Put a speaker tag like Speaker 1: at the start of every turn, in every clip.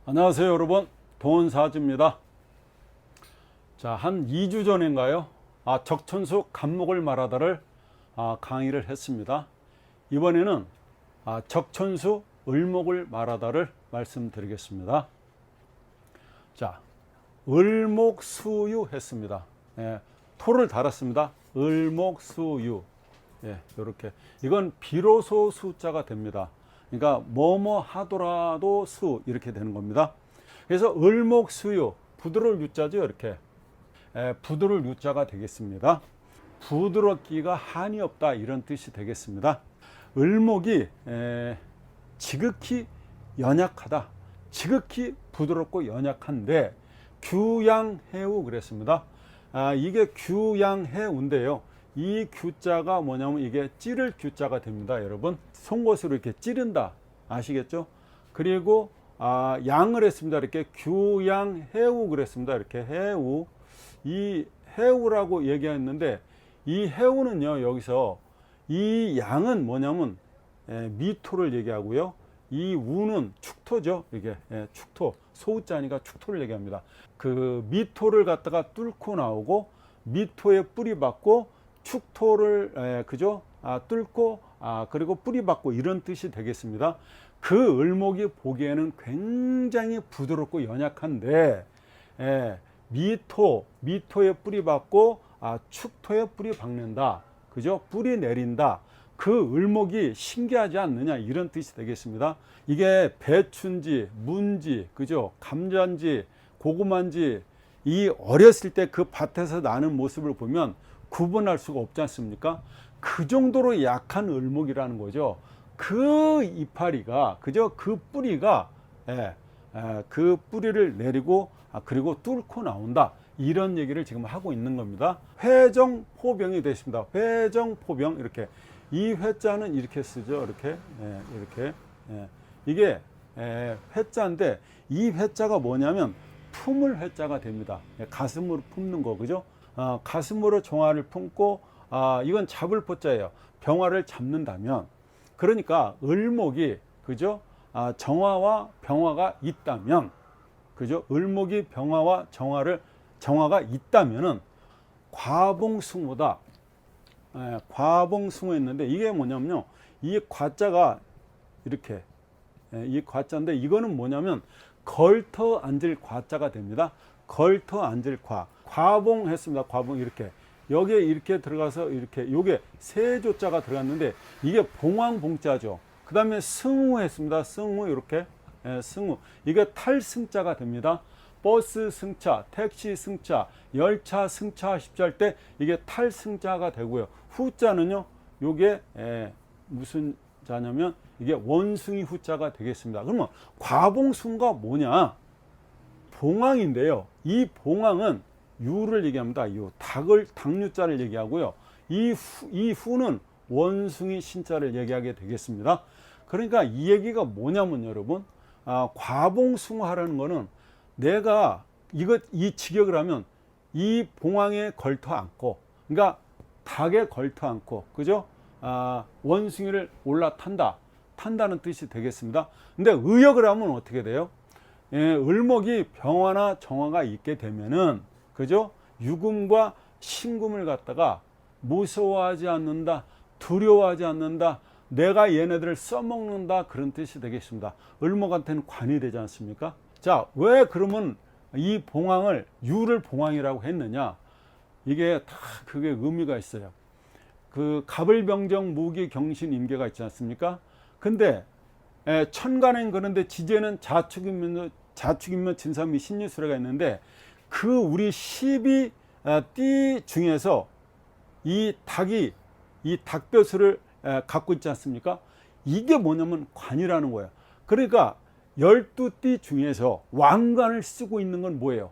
Speaker 1: 안녕하세요 여러분, 돈사주입니다. 자, 한 2주 전인가요? 적천수 간목을 말하다를 강의를 했습니다. 이번에는 적천수 을목을 말하다를 말씀드리겠습니다. 자, 을목수유 했습니다. 토를 달았습니다. 을목수유. 이렇게 이건 비로소 수자가 됩니다. 그러니까 뭐뭐 하더라도 수 이렇게 되는 겁니다. 그래서 을목수유, 부드러울 유자죠. 이렇게 부드러울 유자가 되겠습니다. 부드럽기가 한이 없다 이런 뜻이 되겠습니다. 을목이 지극히 연약하다, 지극히 부드럽고 연약한데 규양해우 그랬습니다. 이게 규양해우인데요. 이 규자가 뭐냐면 이게 찌를 규자가 됩니다. 여러분, 송곳으로 이렇게 찌른다 아시겠죠? 그리고 양을 했습니다. 이렇게 규양해우 그랬습니다. 이렇게 해우, 이 해우라고 얘기했는데 이 해우는요, 여기서 이 양은 뭐냐면 미토를 얘기하고요, 이 우는 축토죠. 이게 축토, 소우자니까 축토를 얘기합니다. 그 미토를 갖다가 뚫고 나오고 미토에 뿌리 받고 축토를 그죠? 뚫고 그리고 뿌리 받고 이런 뜻이 되겠습니다. 그 을목이 보기에는 굉장히 부드럽고 연약한데 미토에 뿌리 받고 축토에 뿌리 박는다, 그죠? 뿌리 내린다. 그 을목이 신기하지 않느냐 이런 뜻이 되겠습니다. 이게 배추인지 문지, 그죠? 감자인지 고구마인지 이 어렸을 때 그 밭에서 나는 모습을 보면 구분할 수가 없지 않습니까? 그 정도로 약한 을목이라는 거죠. 그 이파리가, 그죠? 그 뿌리가 그 뿌리를 내리고 그리고 뚫고 나온다, 이런 얘기를 지금 하고 있는 겁니다. 회정포병이 되십니다. 회정포병, 이렇게 이 회자는 이렇게 쓰죠. 이렇게 이렇게 이게 회자인데 이 회자가 뭐냐면 품을 회자가 됩니다. 가슴으로 품는 거, 그죠? 가슴으로 정화를 품고 이건 잡을 포자예요. 병화를 잡는다면, 그러니까 을목이, 그죠? 정화와 병화가 있다면, 그죠? 을목이 병화와 정화가 있다면은 과봉승호다. 과봉승호했는데 이게 뭐냐면요, 이 과자가 이렇게 이 과자인데 이거는 뭐냐면 걸터 앉을 과자가 됩니다. 걸터 앉을 과봉했습니다. 과봉, 이렇게 여기에 이렇게 들어가서 이렇게 요게 세조자가 들어갔는데 이게 봉황봉자죠. 그 다음에 승우했습니다. 승우, 이렇게 승우, 이게 탈승자가 됩니다. 버스 승차, 택시 승차, 열차 승차 하십시오 할 때 이게 탈승자가 되고요. 후자는요, 요게 무슨 자냐면 이게 원숭이 후자가 되겠습니다. 그러면 과봉승가 뭐냐? 봉황인데요. 이 봉황은 유를 얘기합니다. 유, 닭유자를 얘기하고요. 이 후는 원숭이 신자를 얘기하게 되겠습니다. 그러니까 이 얘기가 뭐냐면 여러분, 과봉승하라는 거는 내가 이 직역을 하면 이 봉황에 걸터 앉고, 그러니까 닭에 걸터 앉고, 그죠? 원숭이를 탄다는 뜻이 되겠습니다. 근데 의역을 하면 어떻게 돼요? 을목이 병화나 정화가 있게 되면은, 그죠? 유금과 신금을 갖다가 무서워하지 않는다, 두려워하지 않는다, 내가 얘네들을 써먹는다, 그런 뜻이 되겠습니다. 을목한테는 관이 되지 않습니까? 자, 왜 그러면 이 봉황을 유를 봉황이라고 했느냐? 이게 다 그게 의미가 있어요. 그 갑을병정 무기 경신 임계가 있지 않습니까? 근데 천간엔 그런데 지지에는 자축인묘 진삼이 신유수레가 있는데 그 우리 12띠 중에서 이 닭이 이 닭벼슬을 갖고 있지 않습니까? 이게 뭐냐면 관이라는 거예요. 그러니까 12띠 중에서 왕관을 쓰고 있는 건 뭐예요?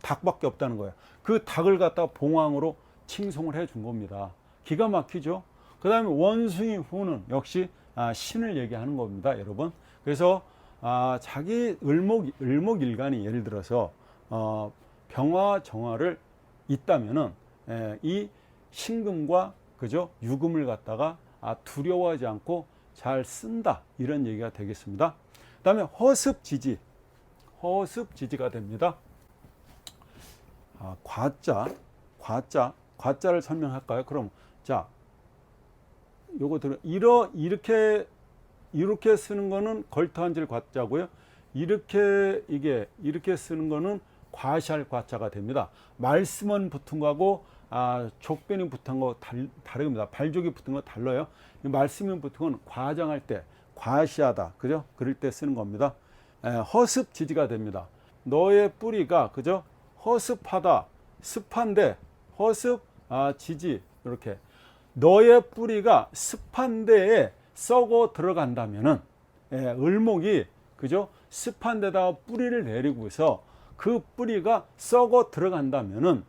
Speaker 1: 닭밖에 없다는 거예요. 그 닭을 갖다가 봉황으로 칭송을 해 준 겁니다. 기가 막히죠? 그 다음에 원숭이 후는 역시 신을 얘기하는 겁니다, 여러분. 그래서 자기 을목일간이 예를 들어서 병화 정화를 있다면은 이 신금과, 그죠? 유금을 갖다가 두려워하지 않고 잘 쓴다, 이런 얘기가 되겠습니다. 그 다음에 허습지지, 허습지지가 됩니다. 과자를 설명할까요? 그럼 자, 요거 들어 이렇게 쓰는 거는 걸터앉을 과자고요. 이렇게 쓰는 거는 과시할 과자가 됩니다. 말씀은 붙은 거하고 족변이 붙은 거 다릅니다. 발족이 붙은 거 달라요. 말씀이 붙은 건 과장할 때, 과시하다, 그죠? 그럴 때 쓰는 겁니다. 허습지지가 됩니다. 너의 뿌리가, 그죠? 허습하다, 습한데, 지지, 이렇게. 너의 뿌리가 습한 데에 썩어 들어간다면은, 을목이, 그죠? 습한 데다가 뿌리를 내리고 해서 그 뿌리가 썩어 들어간다면은,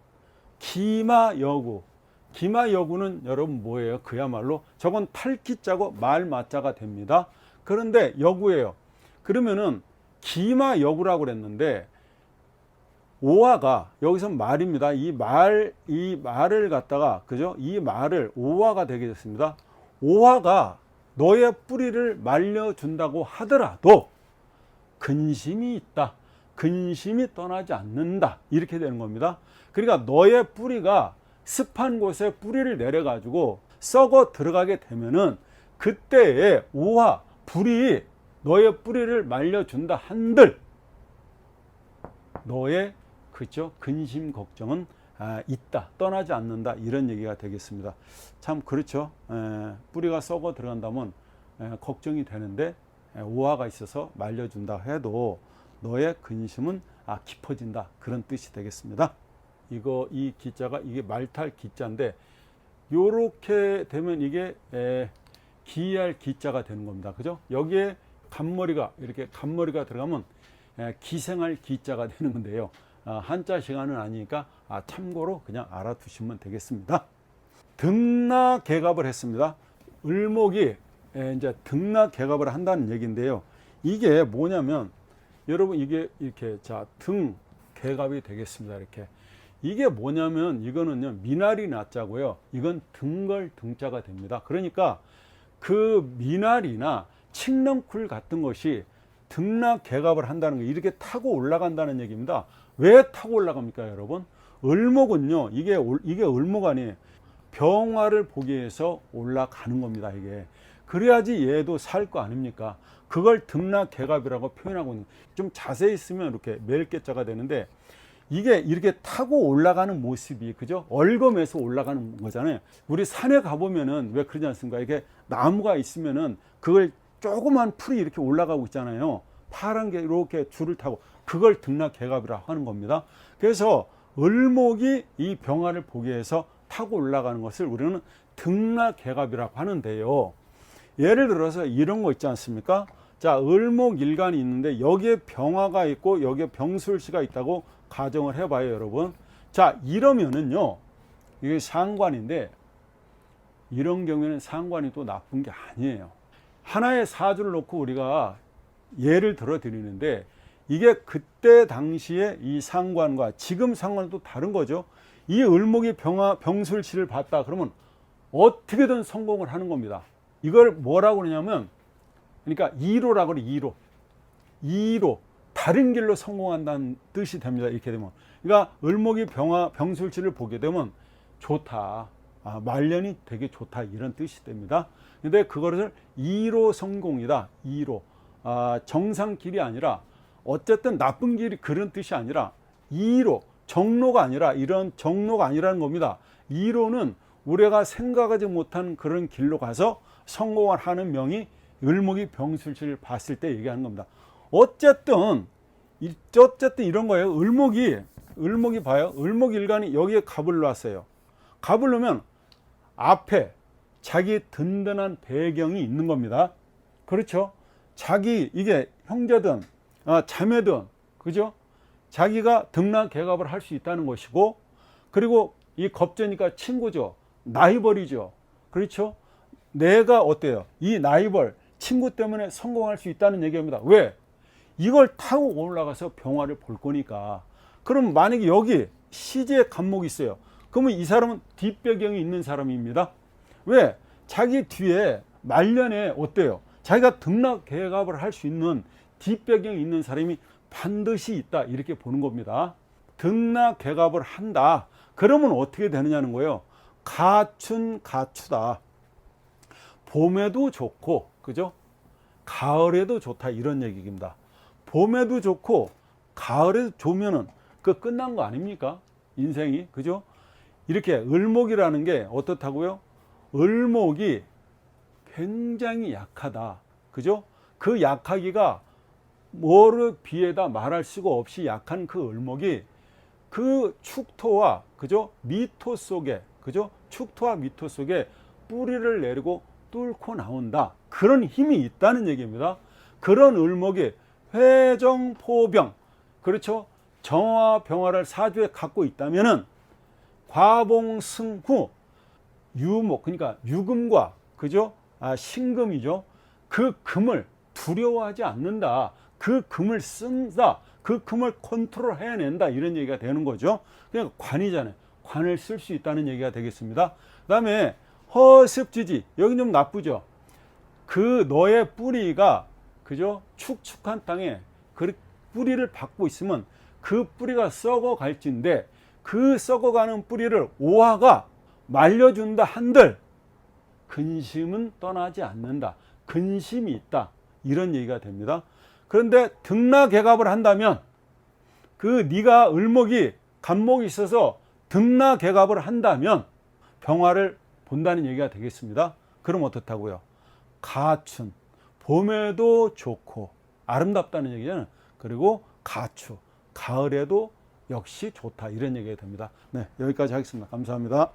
Speaker 1: 기마여구는 여러분 뭐예요? 그야말로 저건 탈기자고 말마자가 됩니다. 그런데 여구예요. 그러면은 기마여구라고 그랬는데 오화가 여기서 말입니다. 이 말을 갖다가, 그죠? 이 말을 오화가 되게 됐습니다. 오화가 너의 뿌리를 말려준다고 하더라도 근심이 있다. 근심이 떠나지 않는다. 이렇게 되는 겁니다. 그러니까 너의 뿌리가 습한 곳에 뿌리를 내려가지고 썩어 들어가게 되면은 그때의 오화, 불이 너의 뿌리를 말려준다 한들 너의, 그죠? 근심 걱정은 있다. 떠나지 않는다. 이런 얘기가 되겠습니다. 참 그렇죠. 뿌리가 썩어 들어간다면 걱정이 되는데 오화가 있어서 말려준다 해도 너의 근심은 깊어진다. 그런 뜻이 되겠습니다. 이 기자가 이게 말탈 기자인데 요렇게 되면 이게 기할 기자가 되는 겁니다. 그죠? 여기에 이렇게 간머리가 들어가면 기생할 기자가 되는 건데요. 한자 시간은 아니니까 참고로 그냥 알아두시면 되겠습니다. 등락개갑을 했습니다. 을목이 이제 등락개갑을 한다는 얘기인데요. 이게 뭐냐면 여러분 이게 이렇게 등개갑이 되겠습니다. 이렇게 이게 뭐냐면 이거는요 미나리 나자고요. 이건 등걸 등자가 됩니다. 그러니까 그 미나리나 칡넝쿨 같은 것이 등락개갑을 한다는 게 이렇게 타고 올라간다는 얘기입니다. 왜 타고 올라갑니까, 여러분? 을목은요 이게 을목 아니에요. 병화를 보기 위해서 올라가는 겁니다. 이게 그래야지 얘도 살 거 아닙니까? 그걸 등락개갑이라고 표현하고 있는, 좀 자세히 쓰면 이렇게 멜개자가 되는데 이게 이렇게 타고 올라가는 모습이, 그죠? 얼검에서 올라가는 거잖아요. 우리 산에 가보면은 왜 그러지 않습니까? 이렇게 나무가 있으면은 그걸 조그만 풀이 이렇게 올라가고 있잖아요. 파란 게 이렇게 줄을 타고, 그걸 등락개갑이라고 하는 겁니다. 그래서 을목이 이 병화를 보기 위해서 타고 올라가는 것을 우리는 등락개갑이라고 하는데요. 예를 들어서 이런 거 있지 않습니까? 자, 을목일간이 있는데 여기에 병화가 있고 여기에 병술씨가 있다고 가정을 해봐요, 여러분. 자, 이러면은요, 이게 상관인데 이런 경우에는 상관이 또 나쁜 게 아니에요. 하나의 사주를 놓고 우리가 예를 들어 드리는데 이게 그때 당시에 이 상관과 지금 상관은 또 다른 거죠. 이 을목이 병술씨를 봤다 그러면 어떻게든 성공을 하는 겁니다. 이걸 뭐라고 그러냐면, 그러니까 이로라고 그래. 이로 다른 길로 성공한다는 뜻이 됩니다. 이렇게 되면, 그러니까 을목이 병술씨를 보게 되면 좋다, 말년이 되게 좋다, 이런 뜻이 됩니다. 근데 그것을 이로 성공이다, 이로, 정상길이 아니라, 어쨌든 나쁜 길이 그런 뜻이 아니라 이로, 정로가 아니라, 이런 정로가 아니라는 겁니다. 이로는 우리가 생각하지 못한 그런 길로 가서 성공을 하는 명이 을목이 병술씨를 봤을 때 얘기하는 겁니다. 어쨌든 이런 거예요. 을목이 봐요. 을목일간이 여기에 갑을 놨어요. 갑을 놓으면 앞에 자기 든든한 배경이 있는 겁니다. 그렇죠? 자기, 이게 형제든 자매든, 그죠? 자기가 등락개갑을 할 수 있다는 것이고, 그리고 이 겁재니까 친구죠. 라이벌이죠. 그렇죠? 내가 어때요? 이 라이벌 친구 때문에 성공할 수 있다는 얘기입니다. 왜? 이걸 타고 올라가서 병화를 볼 거니까. 그럼 만약에 여기 시지에 간목이 있어요. 그러면 이 사람은 뒷배경이 있는 사람입니다. 왜? 자기 뒤에 말년에 어때요? 자기가 등락개갑을 할 수 있는 뒷배경이 있는 사람이 반드시 있다, 이렇게 보는 겁니다. 등락개갑을 한다. 그러면 어떻게 되느냐는 거예요. 가춘가추다. 봄에도 좋고, 그죠? 가을에도 좋다, 이런 얘기입니다. 봄에도 좋고 가을에도 좋으면은 그 끝난 거 아닙니까? 인생이, 그죠? 이렇게 을목이라는 게 어떻다고요? 을목이 굉장히 약하다, 그죠? 그 약하기가 뭐를 비해다 말할 수가 없이 약한 그 을목이 그 축토와, 그죠? 미토 속에, 그죠? 축토와 미토 속에 뿌리를 내리고 뚫고 나온다. 그런 힘이 있다는 얘기입니다. 그런 을목이 회정포병, 그렇죠? 정화 병화를 사주에 갖고 있다면은 과봉승후 유목, 그러니까 유금과, 그죠? 신금이죠. 그 금을 두려워하지 않는다. 그 금을 쓴다. 그 금을 컨트롤 해낸다. 이런 얘기가 되는 거죠. 그냥 관이잖아요. 관을 쓸 수 있다는 얘기가 되겠습니다. 그 다음에 허습지지, 여기 좀 나쁘죠. 그 너의 뿌리가, 그죠? 축축한 땅에 그 뿌리를 받고 있으면 그 뿌리가 썩어 갈진데, 그 썩어가는 뿌리를 오화가 말려준다 한들 근심은 떠나지 않는다. 근심이 있다. 이런 얘기가 됩니다. 그런데 등락개갑을 한다면, 그 네가 을목이 간목이 있어서 등락개갑을 한다면 병화를 본다는 얘기가 되겠습니다. 그럼 어떻다고요? 가춘, 봄에도 좋고 아름답다는 얘기잖아요. 그리고 가추, 가을에도 역시 좋다, 이런 얘기가 됩니다. 네, 여기까지 하겠습니다. 감사합니다.